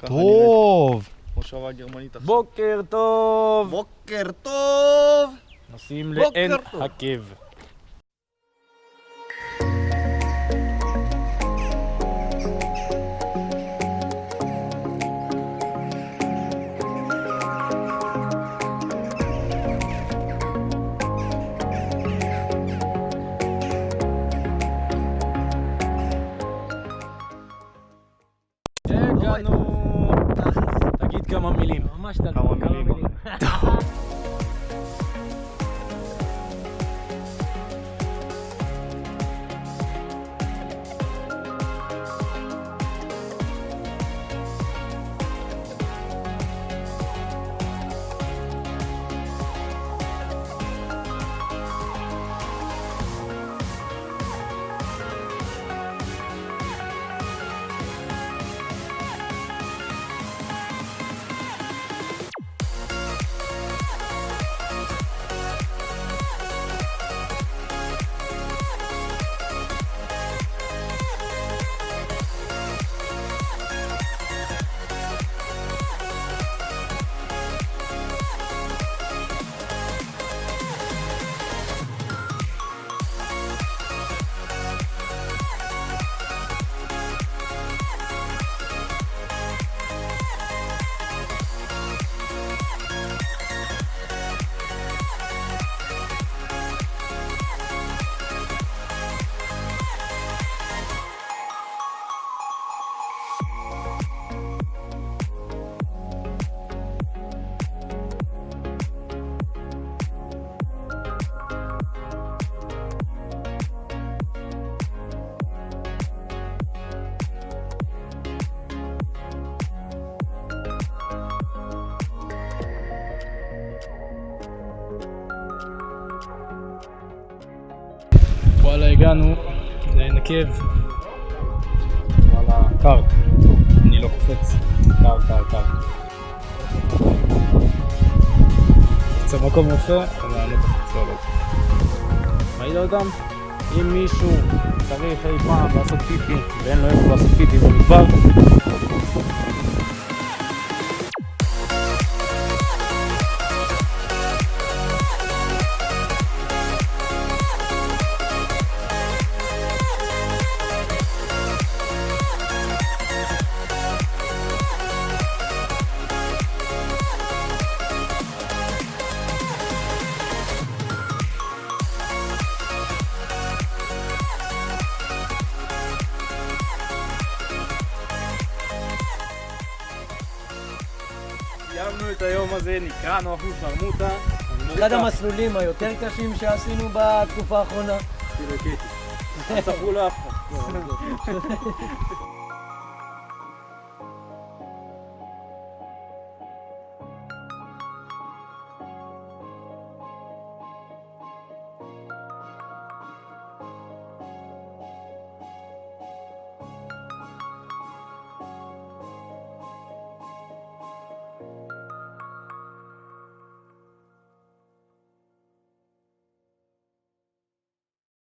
טוב. מושבה גרמנית עכשיו. בוקר טוב. בוקר טוב. נוסעים לעין עקב. הגענו. תגיד כמה מילים. ממש תגיד כמה מילים. וואלה, הגענו לעין עקב. וואלה, קר. אני לא קופץ. קר. זה מקום יפה, אבל אני לא קופץ לעלות. ראית אותם? אם מישהו צריך אי פעם לעשות פיפי ואין לו איפה לעשות פיפי במדבר, סיימנו את היום הזה, נקראנו אחוז שרמוטה. אחד המסלולים היותר קשים שעשינו בתקופה האחרונה. ספרו לו אף אחד.